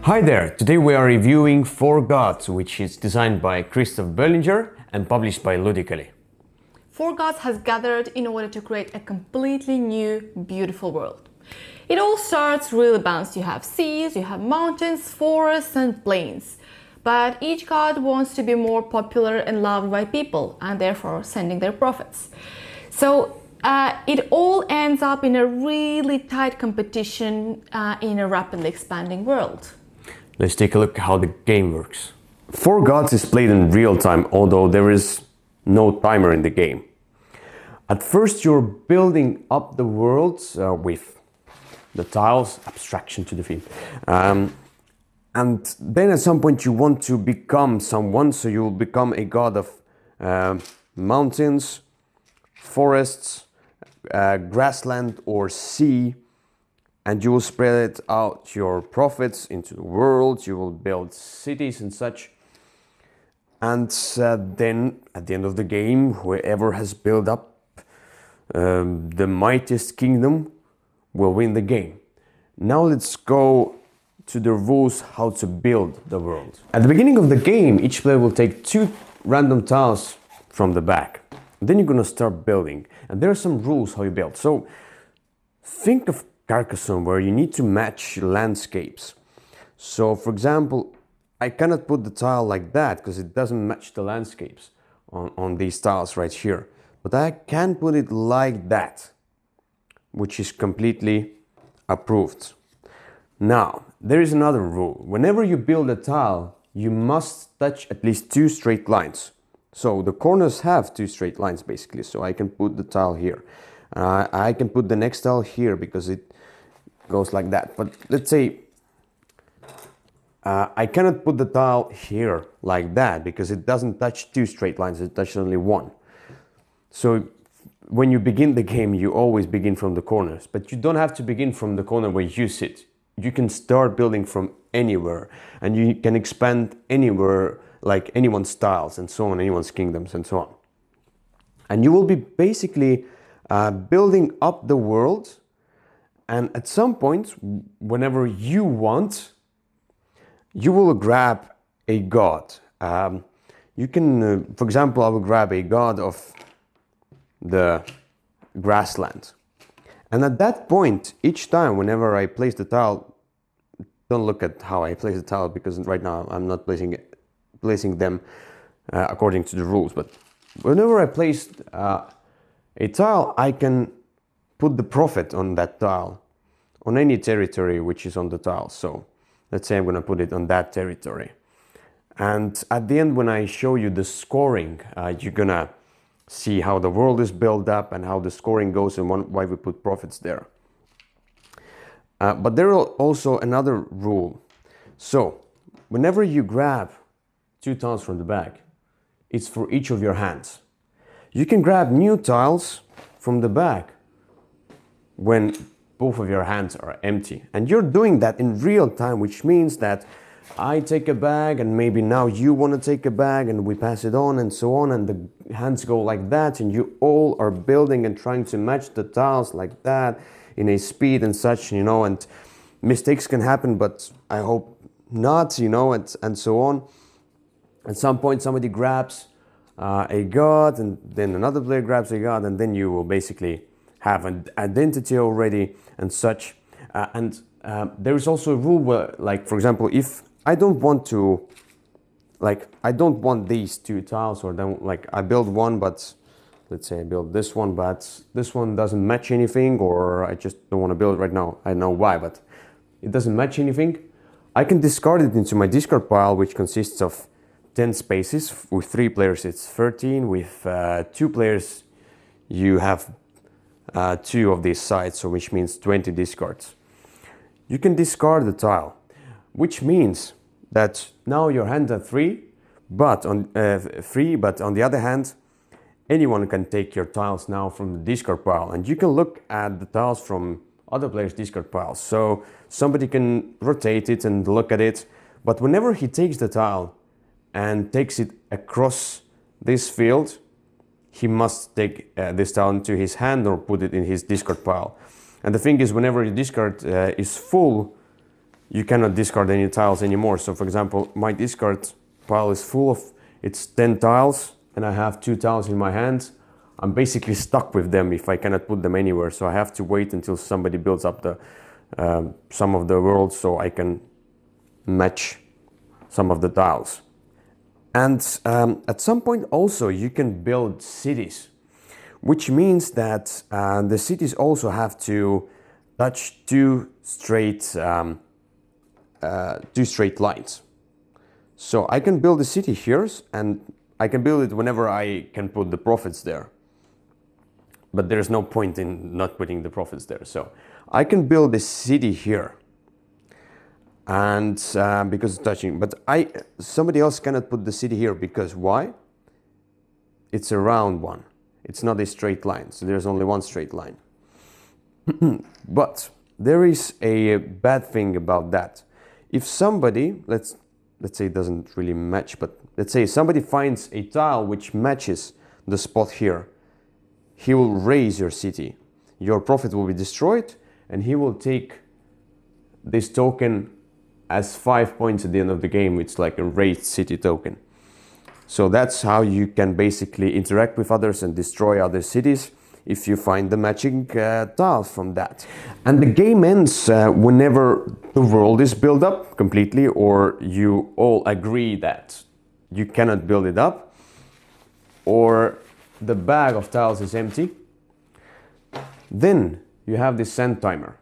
Hi there! Today we are reviewing Four Gods, which is designed by Christophe Boelinger and published by Ludically. Four gods has gathered in order to create a completely new, beautiful world. It all starts really balanced. You have seas, you have mountains, forests and plains. But each god wants to be more popular and loved by people and therefore sending their prophets. So it all ends up in a really tight competition in a rapidly expanding world. Let's take a look at how the game works. Four Gods is played in real time, although there is no timer in the game. At first you're building up the world with the tiles, abstraction to the field. And then at some point you want to become someone, so you'll become a god of mountains, forests, grassland or sea, and you will spread out your profits into the world. You will build cities and such. And then at the end of the game, whoever has built up the mightiest kingdom will win the game. Now let's go to the rules how to build the world. At the beginning of the game, each player will take 2 random tiles from the back. Then you're gonna start building. And there are some rules how you build. So think of Carcassonne, where you need to match landscapes. So for example, I cannot put the tile like that because it doesn't match the landscapes on these tiles right here. But I can put it like that, which is completely approved. Now, there is another rule. Whenever you build a tile, you must touch at least 2 straight lines. So the corners have 2 straight lines basically. So I can put the tile here. I can put the next tile here because it goes like that. But let's say I cannot put the tile here like that because it doesn't touch 2 straight lines, it touches only 1. So when you begin the game, you always begin from the corners, but you don't have to begin from the corner where you sit. You can start building from anywhere and you can expand anywhere, like anyone's styles and so on, anyone's kingdoms and so on. And you will be basically building up the world. And at some point, whenever you want, you will grab a god. You can, for example, I will grab a god of the grassland. And at that point, each time, whenever I place the tile, don't look at how I place the tile because right now I'm not placing them according to the rules. But whenever I place a tile, I can put the profit on that tile, on any territory which is on the tile. So let's say I'm going to put it on that territory. And at the end, when I show you the scoring, you're going to see how the world is built up and how the scoring goes and why we put profits there. But there is also another rule. So whenever you grab 2 tiles from the back, it's for each of your hands. You can grab new tiles from the back when both of your hands are empty. And you're doing that in real time, which means that I take a bag and maybe now you want to take a bag and we pass it on and so on, and the hands go like that and you all are building and trying to match the tiles like that in a speed and such, you know, and mistakes can happen, but I hope not, you know, and so on. At some point somebody grabs a god and then another player grabs a god, and then you will basically have an identity already and such. There is also a rule where, like, for example, if I don't want to, like, I don't want these 2 tiles, or then, like, I build one, but let's say I build this one, but this one doesn't match anything, or I just don't want to build it right now. I know why, but it doesn't match anything. I can discard it into my discard pile, which consists of 10 spaces. With 3 players it's 13. With 2 players you have 2 of these sides, so which means 20 discards. You can discard the tile, which means that now your hands are free, but on the other hand, anyone can take your tiles now from the discard pile, and you can look at the tiles from other players' discard piles. So somebody can rotate it and look at it, but whenever he takes the tile and takes it across this field, he must take this tile into his hand or put it in his discard pile. And the thing is, whenever your discard is full, you cannot discard any tiles anymore. So for example, my discard pile is full of, it's 10 tiles and I have 2 tiles in my hand. I'm basically stuck with them if I cannot put them anywhere. So I have to wait until somebody builds up the some of the world so I can match some of the tiles. And at some point also you can build cities, which means that the cities also have to touch two straight lines. So I can build a city here and I can build it whenever I can put the profits there. But there's no point in not putting the profits there. So I can build a city here. And because it's touching, but somebody else cannot put the city here because why? It's a round one. It's not a straight line. So there's only one straight line. But there is a bad thing about that. If somebody, let's say it doesn't really match, but let's say somebody finds a tile which matches the spot here, he will raise your city. Your profit will be destroyed and he will take this token as 5 points at the end of the game. It's like a raised city token. So that's how you can basically interact with others and destroy other cities if you find the matching tiles from that. And the game ends whenever the world is built up completely or you all agree that you cannot build it up or the bag of tiles is empty. Then you have this send timer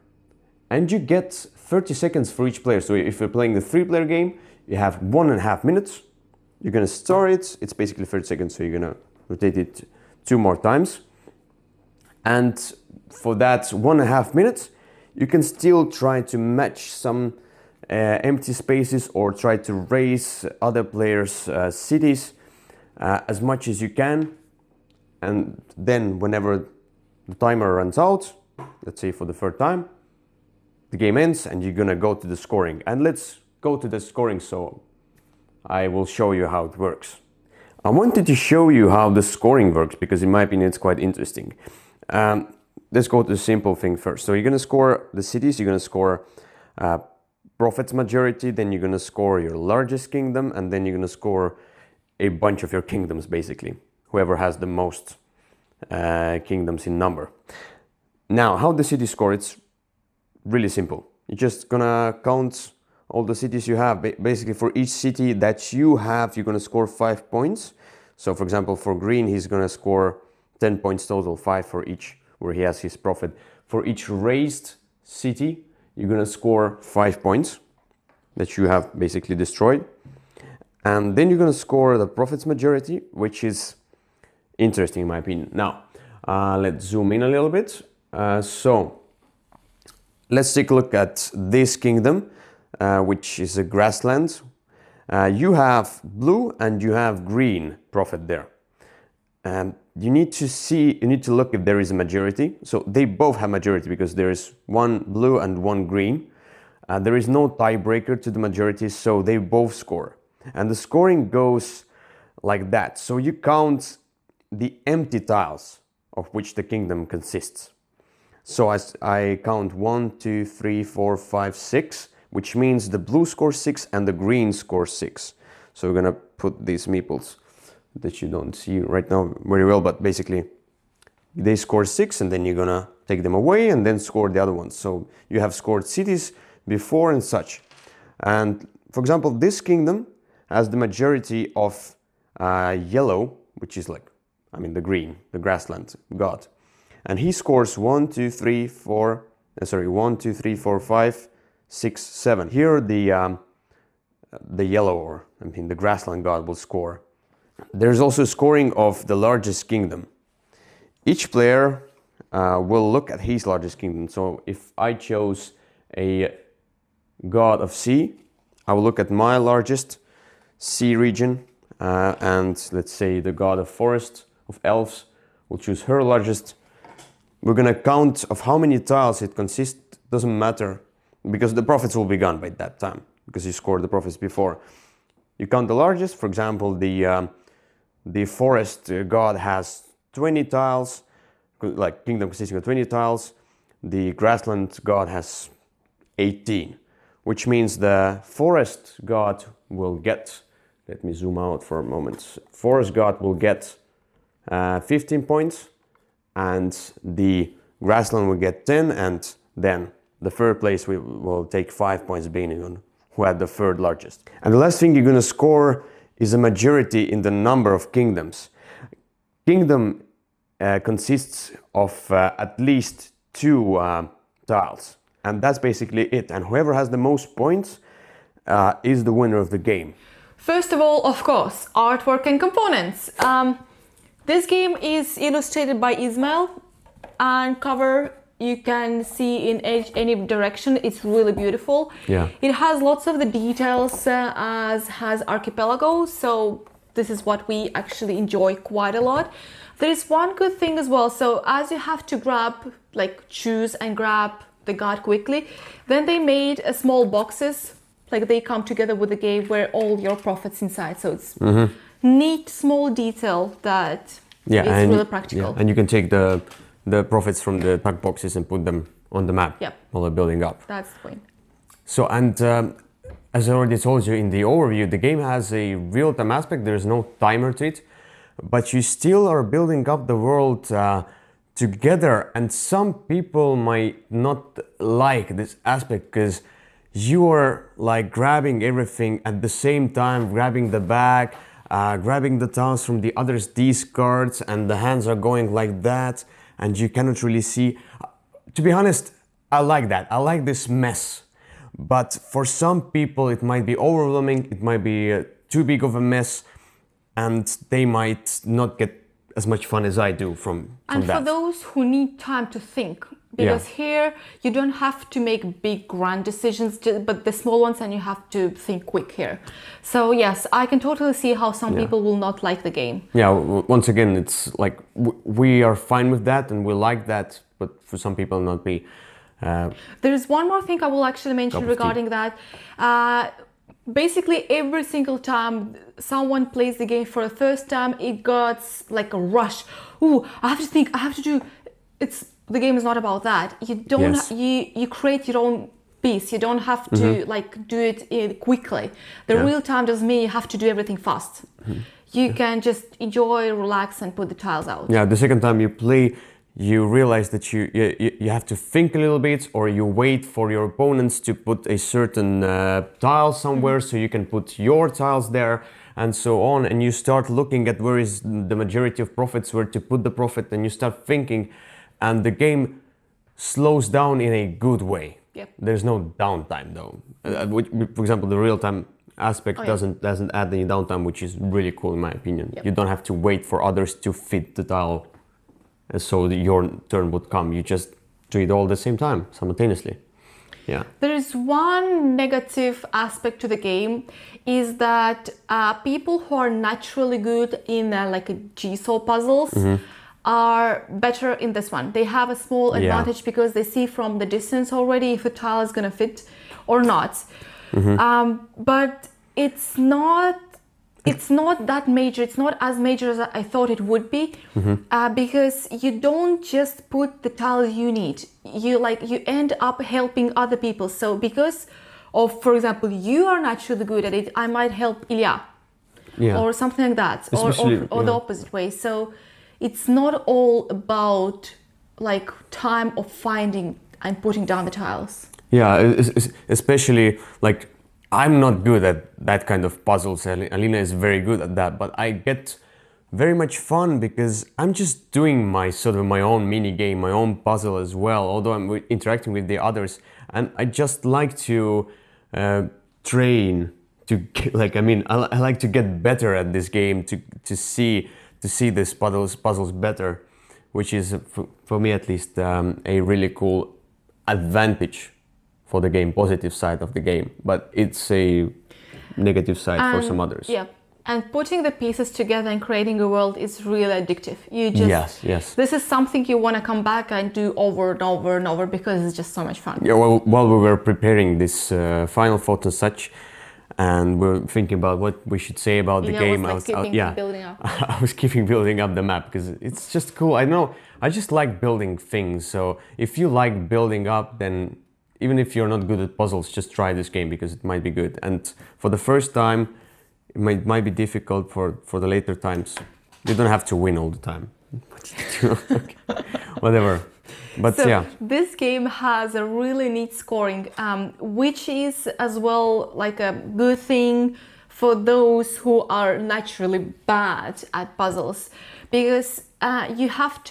and you get 30 seconds for each player. So if you're playing the 3-player game, you have 1.5 minutes. You're gonna start it. It's basically 30 seconds, so you're gonna rotate it 2 more times. And for that 1.5 minutes, you can still try to match some empty spaces or try to raise other players' cities as much as you can. And then whenever the timer runs out, let's say for the third time, the game ends and you're gonna go to the scoring. And let's go to the scoring so I will show you how it works. I wanted to show you how the scoring works because in my opinion it's quite interesting. Let's go to the simple thing first. So you're gonna score the cities, you're gonna score profits majority, then you're gonna score your largest kingdom, and then you're gonna score a bunch of your kingdoms basically. Whoever has the most kingdoms in number. Now, how the city score, it's really simple. You're just gonna count all the cities you have. Basically for each city that you have, you're gonna score 5 points. So for example, for green, he's gonna score 10 points total, 5 for each, where he has his profit. For each raised city, you're gonna score 5 points that you have basically destroyed. And then you're gonna score the profits majority, which is interesting in my opinion. Now, let's zoom in a little bit. So let's take a look at this kingdom, which is a grassland. You have blue and you have green profit there. And you need to look if there is a majority. So they both have majority because there is one blue and one green. There is no tiebreaker to the majority, so they both score. And the scoring goes like that. So you count the empty tiles of which the kingdom consists. So as I count 1, 2, 3, 4, 5, 6, which means the blue scores 6 and the green scores 6. So we're gonna put these meeples that you don't see right now very well, but basically they score 6 and then you're gonna take them away and then score the other ones. So you have scored cities before and such. And for example, this kingdom has the majority of yellow, which is like, the green, the grassland god. And he scores 1, 2, 3, 4, 5, 6, 7. Here the yellow, or the grassland god will score. There's also scoring of the largest kingdom. Each player will look at his largest kingdom. So if I chose a god of sea, I will look at my largest sea region, and let's say the god of forest, of elves, will choose her largest. We're gonna count of how many tiles it consists, doesn't matter, because the profits will be gone by that time, because you scored the profits before. You count the largest, for example, the forest god has 20 tiles, like kingdom consisting of 20 tiles. The grassland god has 18, which means the forest god will get, let me zoom out for a moment, forest god will get 15 points, and the grassland will get 10, and then the third place will take 5 points, being on who had the third largest. And the last thing you're going to score is a majority in the number of kingdoms. Kingdom consists of at least 2 tiles, and that's basically it. And whoever has the most points is the winner of the game. First of all, of course, artwork and components. This game is illustrated by Ismail, and cover you can see in any direction. It's really beautiful. Yeah. It has lots of the details as has Archipelago, so this is what we actually enjoy quite a lot. There is one good thing as well. So as you have to choose and grab the god quickly, then they made small boxes, like they come together with the game where all your profits inside. So it's neat small detail that is really practical. Yeah, and you can take the profits from the pack boxes and put them on the map while they're building up. That's the point. So, and as I already told you in the overview, the game has a real-time aspect. There's no timer to it, but you still are building up the world together. And some people might not like this aspect because you are like grabbing everything at the same time, grabbing the bag, grabbing the tiles from the others' discards, and the hands are going like that, and you cannot really see. To be honest, I like that. I like this mess. But for some people, it might be overwhelming. It might be too big of a mess, and they might not get as much fun as I do from that. And for those who need time to think, because here you don't have to make big grand decisions, but the small ones, and you have to think quick here. So yes, I can totally see how some people will not like the game. Yeah, once again, it's like we are fine with that and we like that, but for some people not be. There is one more thing I will actually mention regarding that. Basically, every single time someone plays the game for the first time, it gets like a rush. Ooh, I have to think, I have to do. The game is not about that. You don't. You create your own piece. You don't have to do it quickly. The real time doesn't mean you have to do everything fast. You can just enjoy, relax, and put the tiles out. Yeah, the second time you play, you realize that you have to think a little bit, or you wait for your opponents to put a certain tile somewhere so you can put your tiles there, and so on. And you start looking at where is the majority of profits, where to put the profit, and you start thinking, and the game slows down in a good way. Yep. There's no downtime though. For example, the real-time aspect doesn't add any downtime, which is really cool in my opinion. Yep. You don't have to wait for others to fit the tile so that your turn would come. You just do it all at the same time, simultaneously. Yeah. There is one negative aspect to the game, is that people who are naturally good in like a jigsaw puzzles are better in this one. They have a small advantage because they see from the distance already if a tile is going to fit or not. But it's not that major. It's not as major as I thought it would be, because you don't just put the tiles you need. You end up helping other people. So because of, for example, you are naturally good at it, I might help Ilja, or something like that, or the opposite way. So it's not all about like time of finding and putting down the tiles. Yeah, especially like I'm not good at that kind of puzzles. Alina is very good at that, but I get very much fun because I'm just doing my own mini game, my own puzzle as well, although I'm interacting with the others, and I just like to train to I like to get better at this game, to see these puzzles better, which is for me at least a really cool advantage for the game, positive side of the game, but it's a negative side for some others. Yeah, and putting the pieces together and creating a world is really addictive. You just yes. This is something you want to come back and do over and over and over because it's just so much fun. Yeah, well, while we were preparing this final thought and such, and we're thinking about what we should say about the game. I was building up. I was keeping building up the map because it's just cool. I know I just like building things. So if you like building up, then even if you're not good at puzzles, just try this game because it might be good. And for the first time, it might be difficult. For the later times, you don't have to win all the time. Okay. Whatever. But So yeah. this game has a really neat scoring, which is as well like a good thing for those who are naturally bad at puzzles, because you have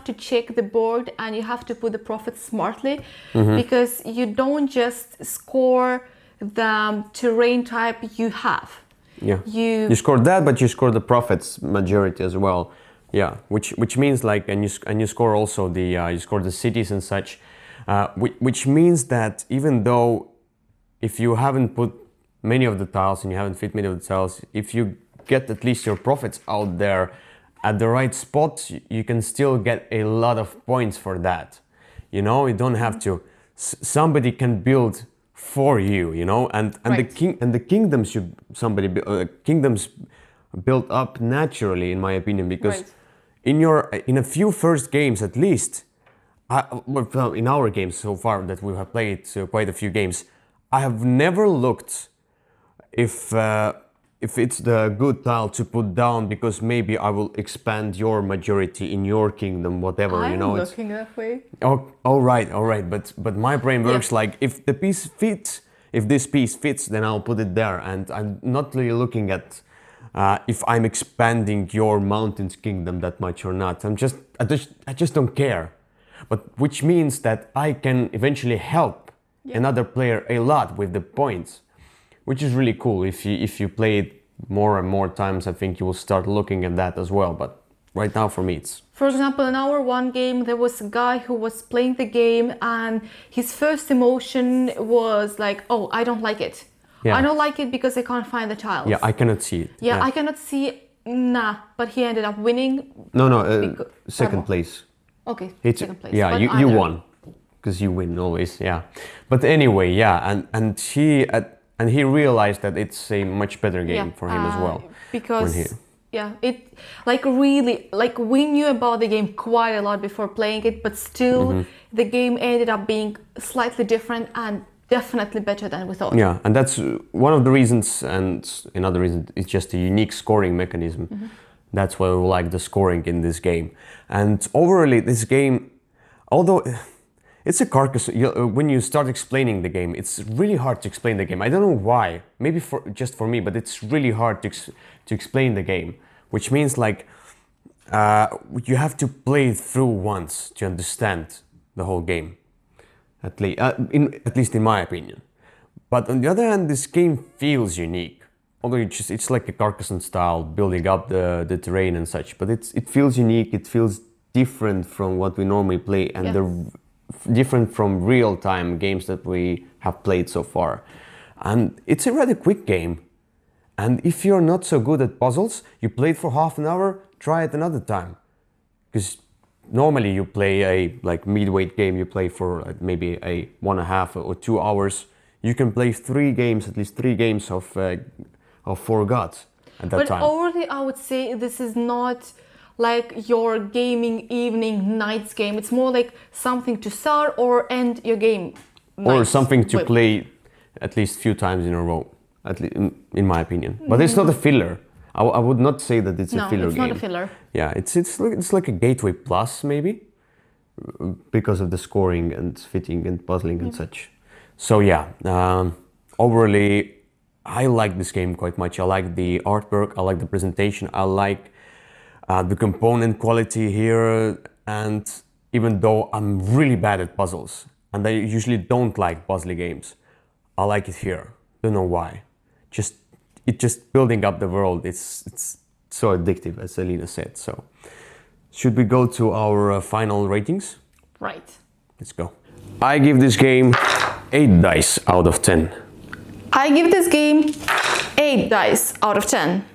to check the board and you have to put the profits smartly, because you don't just score the terrain type you have. Yeah. You score that, but you score the profits majority as well. Yeah, which means like, and you score also you score the cities and such, which means that even though if you haven't put many of the tiles and you haven't fit many of the tiles, if you get at least your profits out there at the right spot, you can still get a lot of points for that. You know, you don't have to. Somebody can build for you. You know, and the kingdoms kingdoms built up naturally, in my opinion, because. In a few first games at least, in our games so far that we have played quite a few games, I have never looked if it's the good tile to put down, because maybe I will expand your majority in your kingdom, whatever. I'm you know, looking that way. Oh, all right. But my brain works like, if the piece fits, if this piece fits, then I'll put it there, and I'm not really looking at. If I'm expanding your mountains kingdom that much or not. I just don't care. But which means that I can eventually help another player a lot with the points, which is really cool. If you play it more and more times, I think you will start looking at that as well. But right now for me it's... For example, in our one game, there was a guy who was playing the game and his first emotion was like, oh, I don't like it. Yeah. I don't like it because I can't find the tiles. Yeah, I cannot see it. Yeah, I cannot see it. Nah, but he ended up winning. No, second place. Okay, second place. Yeah, you won, because you win always. Yeah, but anyway, yeah, and he realized that it's a much better game for him as well. Because it we knew about the game quite a lot before playing it, but still the game ended up being slightly different and definitely better than we thought. Yeah, and that's one of the reasons, and another reason is just a unique scoring mechanism. That's why we like the scoring in this game. And overall, this game, although it's a carcass, when you start explaining the game, it's really hard to explain the game. I don't know why, maybe just for me, but it's really hard to explain the game, which means like you have to play it through once to understand the whole game. At least in my opinion. But on the other hand, this game feels unique. Although it's like a Carcassonne style, building up the terrain and such. But it feels unique, it feels different from what we normally play, and different from real-time games that we have played so far. And it's a rather quick game. And if you're not so good at puzzles, you play it for half an hour, try it another time. Because normally you play a midweight game, you play for maybe a 1.5 or 2 hours. You can play at least three games of Four Gods at that time. But overall, I would say this is not like your gaming evening nights game. It's more like something to start or end your game. Or something to play at least few times in a row, at least in my opinion. But it's not a filler. I would not say that it's a filler game. No, it's not a filler. Yeah, it's like a gateway plus maybe, because of the scoring and fitting and puzzling and such. So yeah, overall, I like this game quite much. I like the artwork, I like the presentation, I like the component quality here. And even though I'm really bad at puzzles, and I usually don't like puzzly games, I like it here. Don't know why. Just building up the world, it's so addictive, as Alina said. So, should we go to our final ratings? Right. Let's go. I give this game 8 dice out of 10. I give this game 8 dice out of 10.